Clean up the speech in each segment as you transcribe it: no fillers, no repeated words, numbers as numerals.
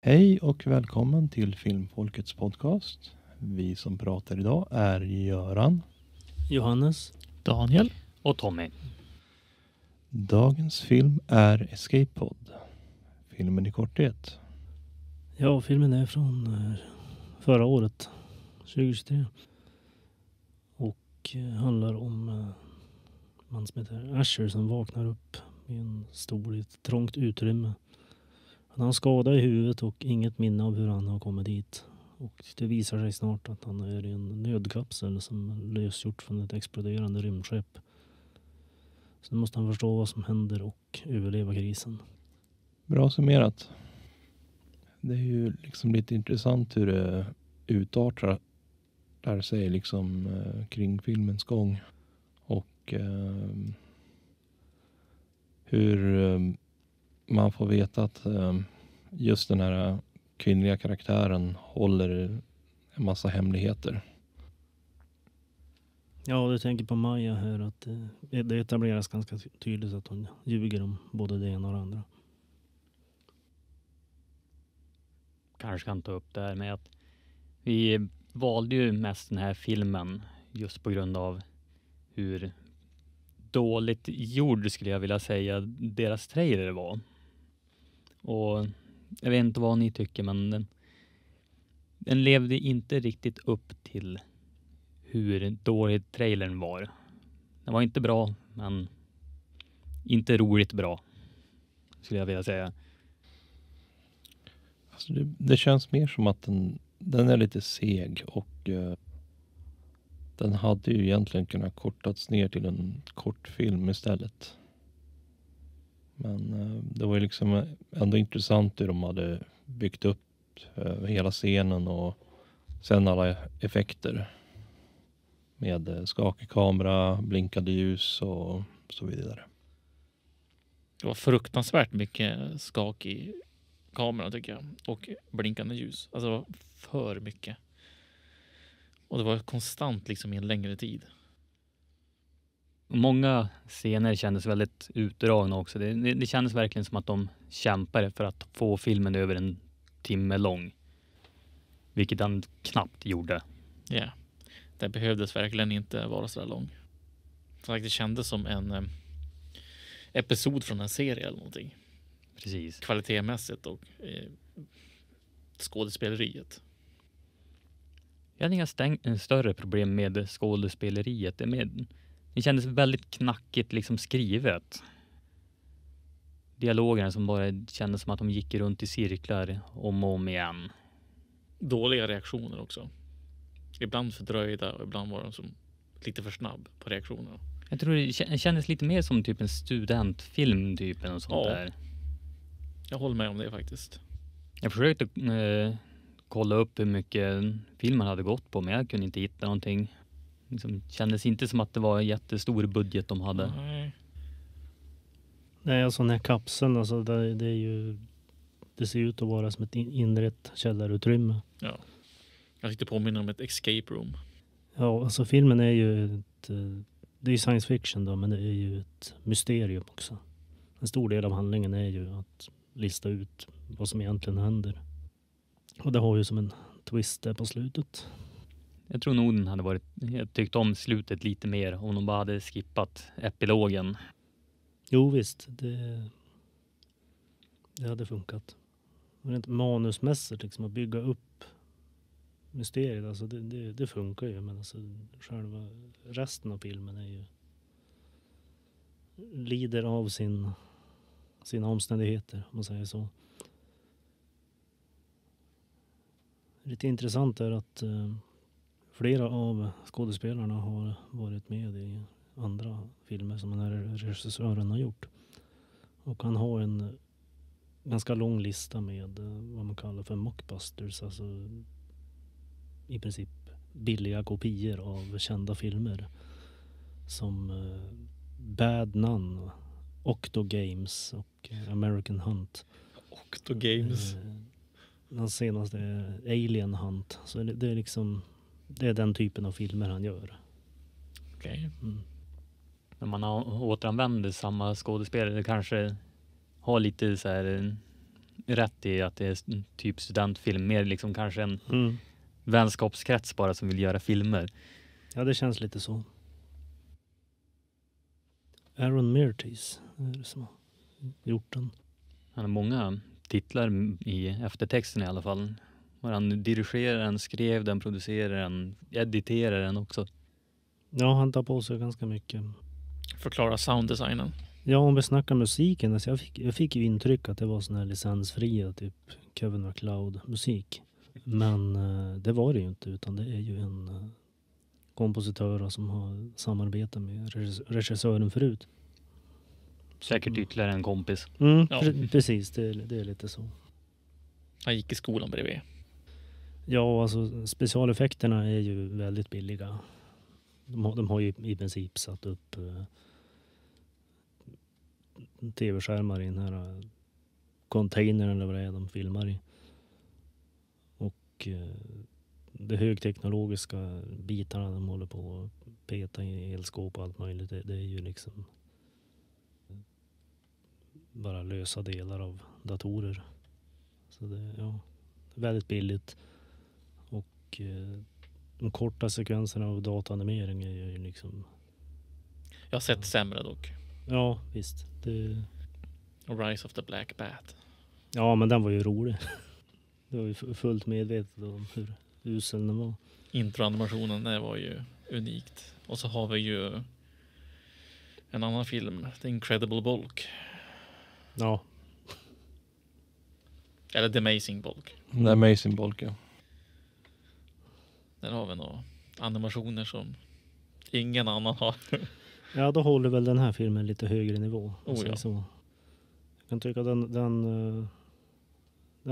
Hej och välkommen till Filmfolkets podcast. Vi som pratar idag är Göran, Johannes, Daniel och Tommy. Dagens film är Escape Pod. Filmen i korthet. Ja, filmen är från förra året, 2023. Och handlar om en man som heter Asher som vaknar upp i en stol i ett trångt utrymme. Han har skada i huvudet och inget minne av hur han har kommit dit. Och det visar sig snart att han är i en nödkapsel som lösgjort från ett exploderande rymdskepp. Så nu måste han förstå vad som händer och överleva krisen. Bra summerat. Det är ju liksom lite intressant hur det utartar sig liksom kring filmens gång. Och hur man får veta att just den här kvinnliga karaktären håller en massa hemligheter. Ja, du tänker på Maja här att det etableras ganska tydligt att hon ljuger om både det ena och det andra. kanske kan ta upp det här med att vi valde ju mest den här filmen just på grund av hur dåligt gjord, skulle jag vilja säga, deras trailer var. Och jag vet inte vad ni tycker, men den levde inte riktigt upp till hur dålig trailern var. Den var inte bra, men inte roligt bra, skulle jag vilja säga. Alltså det känns mer som att den är lite seg och den hade ju egentligen kunnat kortats ner till en kortfilm istället. Men det var ju liksom ändå intressant hur de hade byggt upp hela scenen och sen alla effekter med skakig kamera, blinkande ljus och så vidare. Det var fruktansvärt mycket skak i kameran tycker jag. Och blinkande ljus. Alltså det var för mycket. Och det var konstant liksom i en längre tid. Många scener kändes väldigt utdragna också. Det kändes verkligen som att de kämpade för att få filmen över en timme lång. Vilket han knappt gjorde. Ja, det behövdes verkligen inte vara så där lång. Så det kändes som en episod från en serie eller någonting. Precis. Kvalitetmässigt och skådespeleriet. Jag hade inga större problem med skådespeleriet. Det kändes väldigt knackigt liksom skrivet. Dialogerna som bara kändes som att de gick runt i cirklar om och om igen. Dåliga reaktioner också. Ibland fördröjda och ibland var de som lite för snabb på reaktionerna. Jag tror det kändes lite mer som typ en studentfilm typ eller sånt där. Jag håller med om det faktiskt. Jag försökte kolla upp hur mycket filmen hade gått på, men jag kunde inte hitta någonting. Liksom, kändes inte som att det var en jättestor budget de hade. Nej, alltså den här kapseln, alltså det är ju, det ser ut att vara som ett inrett källarutrymme. Ja. Jag tyckte påminna om ett escape room. Ja, alltså filmen är ju det är science fiction då, men det är ju ett mysterium också. En stor del av handlingen är ju att lista ut vad som egentligen händer. Och det har ju som en twist där på slutet. Jag tror nog den hade varit, jag tyckte om slutet lite mer om de bara hade skippat epilogen. Jo visst, det hade funkat. Men rent manusmässigt liksom att bygga upp mysteriet, alltså det funkar ju, men alltså själva resten av filmen är ju lider av sina omständigheter, om man säger så. Lite intressant är att flera av skådespelarna har varit med i andra filmer som den här regissören har gjort. Och han har en ganska lång lista med vad man kallar för mockbusters, alltså i princip billiga kopior av kända filmer som Bad Nun, Octo Games och American Hunt. Octo Games. Den senaste är Alien Hunt. Så det är liksom, det är den typen av filmer han gör. Okej. När man återanvänder samma skådespelare, det kanske har lite så här rätt i att det är en typ studentfilm. Mer liksom kanske en Mm. vänskapskrets bara som vill göra filmer. Ja, det känns lite så. Aaron Mirtis är det som har gjort den. Han har många titlar i eftertexten i alla fall. Och han dirigerar den, skrev den, producerar den, editerar den också. Ja, han tar på sig ganska mycket. Förklara sounddesignen. Ja, om vi snackar musiken. Alltså jag fick ju intryck att det var sån här licensfria typ Kevin MacLeod musik. Men det var det ju inte, utan det är ju en kompositör som har samarbetat med regissören förut. Säkert ytterligare en kompis. Mm, Ja. precis, det är lite så. Han gick i skolan bredvid. Ja, alltså specialeffekterna är ju väldigt billiga. De har ju i princip satt upp tv-skärmar i den här containern eller vad det är de filmar i. Och det högteknologiska bitarna de håller på att peta i elskåp och allt möjligt, det är ju liksom bara lösa delar av datorer. Så det, ja, väldigt billigt. Och de korta sekvenserna av dataanimering är ju liksom... Jag har sett sämre dock. Ja, visst. Det, Rise of the Black Bat. ja, men den var ju rolig. Det var ju fullt medvetet om hur usel den var. Introanimationen, det var ju unikt. Och så har vi ju en annan film, The Incredible Bulk. Ja, Eller The Amazing Bulk. The Amazing Bulk, ja. Där har vi några animationer som ingen annan har. ja, då håller väl den här filmen lite högre nivå. Oh, ja. Så. Jag kan tycka att den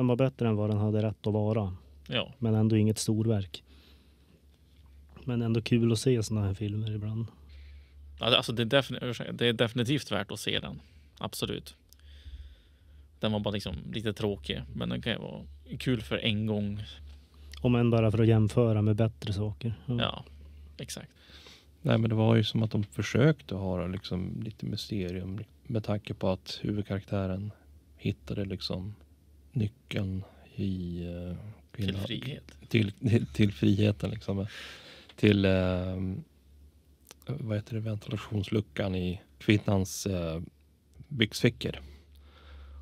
var bättre än vad den hade rätt att vara. Ja, Men ändå inget storverk. Men ändå kul att se såna här filmer ibland. alltså det är definitivt värt att se den. Absolut. Den var bara liksom lite tråkig, men den kan ju vara kul för en gång. Om än bara för att jämföra med bättre saker. Ja, exakt. Nej, men det var ju som att de försökte ha liksom lite mysterium med tanke på att huvudkaraktären hittade liksom nyckeln i Till frihet. till friheten liksom. Till vad heter det, ventilationsluckan i kvinnans byxfickor.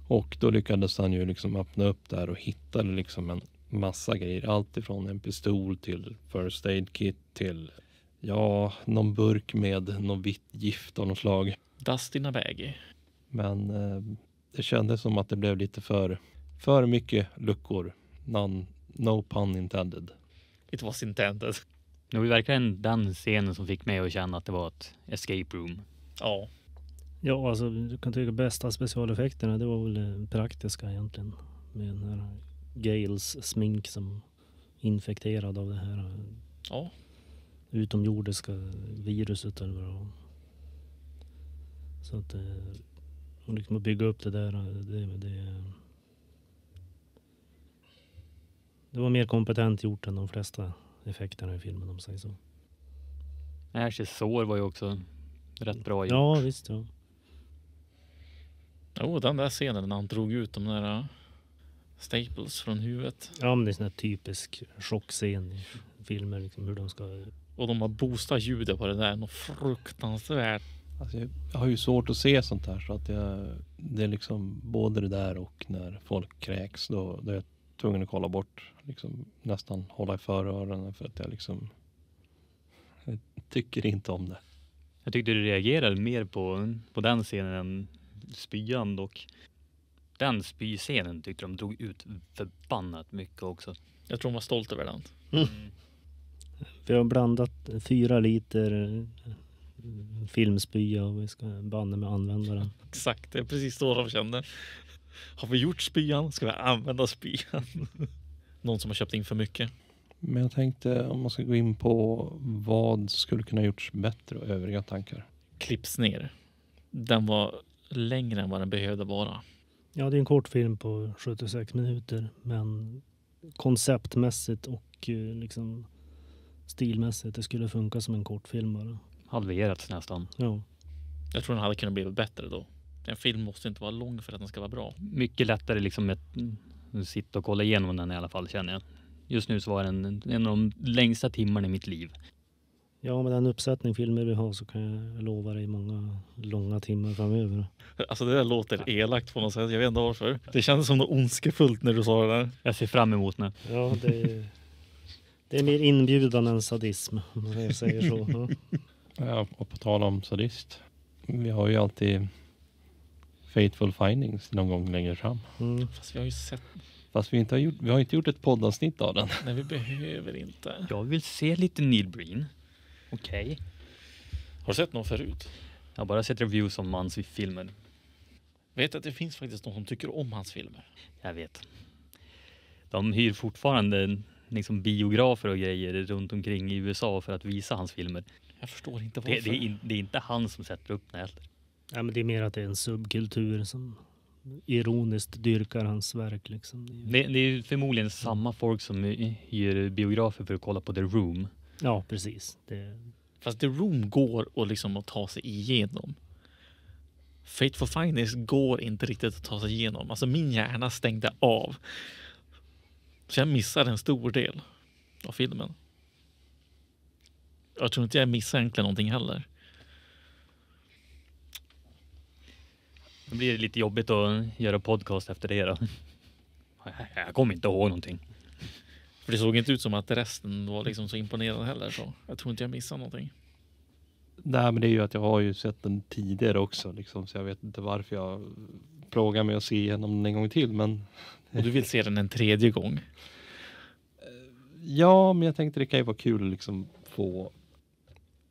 Och då lyckades han ju liksom öppna upp där och hittade liksom en massa grejer. Allt ifrån en pistol till first aid kit till någon burk med någon vitt gift av något slag. Dust in a bag. Men det kändes som att det blev lite för mycket luckor. No pun intended. It was intended. Det var ju verkligen den scenen som fick mig att känna att det var ett escape room. Ja. Ja, alltså du kan tycka bästa specialeffekterna, det var väl praktiska egentligen. Med den här Gales smink som infekterad av det här Ja. utomjordiska viruset eller vad det var. Så att och liksom att bygga upp det där, det var mer kompetent gjort än de flesta effekterna i filmen, om man säger så. Ashes sår var ju också rätt bra gjort. Ja, visst. Ja. Jo, den där scenen när han drog ut de där staples från huvudet. Ja, men det är en sån här typisk chockscen i filmer, liksom, hur de ska... Och de har boostat ljudet på det där. Något fruktansvärt. Alltså, jag har ju svårt att se sånt här, så att det är liksom både det där och när folk kräks, då är jag tvungen att kolla bort, liksom nästan hålla i föröronen, för att jag tycker inte om det. Jag tyckte du reagerade mer på den scenen än spyan dock. Den spyscenen tyckte de drog ut förbannat mycket också. Jag tror de var stolt över den. Vi har blandat 4 liter filmspya och vi ska banna med använda den. Exakt, det är precis så de kände. Har vi gjort spyan? Ska vi använda spyan? Någon som har köpt in för mycket. Men jag tänkte, om man ska gå in på vad skulle kunna gjorts bättre och övriga tankar. Klipps ner. Den var längre än vad den behövde vara. Ja, det är en kort film på 76 minuter, men konceptmässigt och liksom stilmässigt, det skulle funka som en kortfilm bara. Halverats nästan. Ja. Jag tror den hade kunnat bli bättre då. En film måste inte vara lång för att den ska vara bra. Mycket lättare liksom att sitta och kolla igenom den i alla fall, känner jag. Just nu så var den en av de längsta timmarna i mitt liv. Ja, med den uppsättning filmer vi har så kan jag lova dig många långa timmar framöver. Alltså det där låter elakt på något sätt. Jag vet inte varför. Det kändes som något ondskefullt när du sa det där. Jag ser fram emot nu. Ja, det är mer inbjudan än sadism, om jag säger så. Ja. Ja, och på tal om sadist. Vi har ju alltid Fateful Findings någon gång längre fram. Mm. Fast vi har ju sett... Fast vi har inte gjort ett poddavsnitt av den. Nej, vi behöver inte. Jag vill se lite Neil Breen. Okej. Har du sett någon förut? Jag har bara sett reviews om hans filmer. Vet att det finns faktiskt någon som tycker om hans filmer. Jag vet. De hyr fortfarande liksom biografer och grejer runt omkring i USA för att visa hans filmer. Jag förstår inte varför. Det är inte han som sätter upp det. Ja, men det är mer att det är en subkultur som ironiskt dyrkar hans verk. Liksom. Det är förmodligen samma folk som hyr biografer för att kolla på The Room. Ja, precis. Fast The Room går och liksom att ta sig igenom. Fateful Findings går inte riktigt att ta sig igenom. Alltså min hjärna stängde av. Så jag missade en stor del av filmen. Jag tror inte jag missar egentligen någonting heller. Då blir det lite jobbigt att göra podcast efter det då. Jag kommer inte ihåg någonting. För det såg inte ut som att resten var liksom så imponerande heller. Så jag tror inte jag missar någonting. Nej, men det är ju att jag har ju sett den tidigare också. Liksom, så jag vet inte varför jag plågar mig att se igenom den en gång till. Men... Och du vill se den en tredje gång? Ja, men jag tänkte det kan ju vara kul att liksom få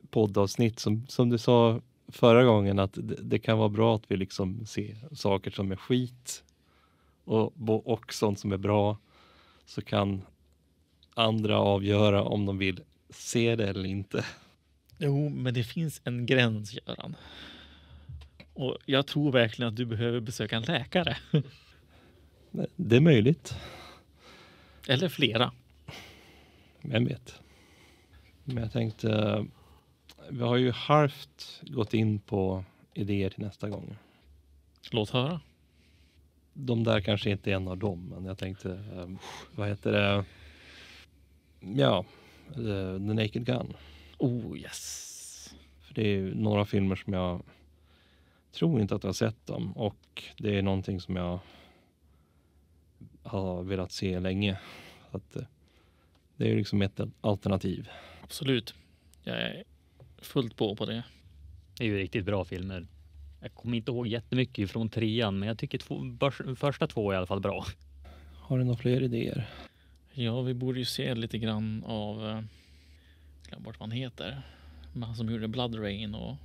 poddavsnitt som du sa förra gången, att det kan vara bra att vi liksom ser saker som är skit och sånt som är bra, så kan andra avgöra om de vill se det eller inte. Jo, men det finns en gräns, Göran. Och jag tror verkligen att du behöver besöka en läkare. Det är möjligt. Eller flera. Vem vet. Men jag tänkte, vi har ju halvt gått in på idéer till nästa gång. Låt höra. De där kanske inte är en av dem, men jag tänkte, vad heter det? Ja, The Naked Gun. Oh yes. För det är ju några filmer som jag tror inte att jag har sett dem, och det är någonting som jag har velat se länge. Så att det är ju liksom ett alternativ. Absolut. Jag är fullt på det. Det är ju riktigt bra filmer. Jag kommer inte ihåg jättemycket från trean, men jag tycker första två är i alla fall bra. Har du några fler idéer? Ja, vi borde ju se lite grann av glöm bort vad han heter. Men han som gjorde Blood Rain och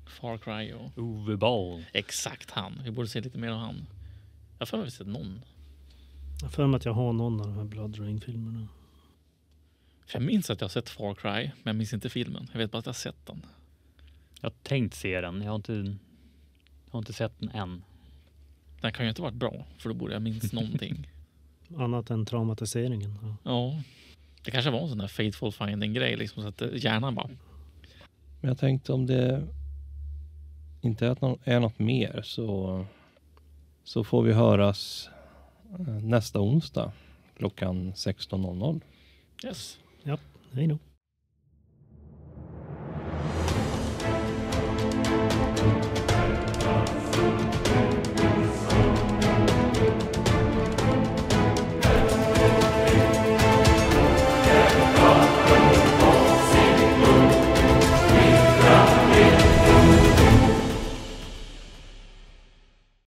Far Cry och... Uwe Boll. Exakt han. Vi borde se lite mer av han. Jag har för mig att vi sett någon. Jag för mig att jag har någon av de här Blood Rain-filmerna. För jag minns att jag har sett Far Cry, men jag minns inte filmen. Jag vet bara att jag har sett den. Jag har tänkt se den. Jag har inte sett den än. Den kan ju inte varit bra, för då borde jag minns någonting. Annat än traumatiseringen. Ja. Ja, det kanske var en sån där Fateful Finding-grej, liksom, så att hjärnan bara... Men jag tänkte, om det inte är något mer, så får vi höras nästa onsdag klockan 16:00. Yes. Ja, hej då.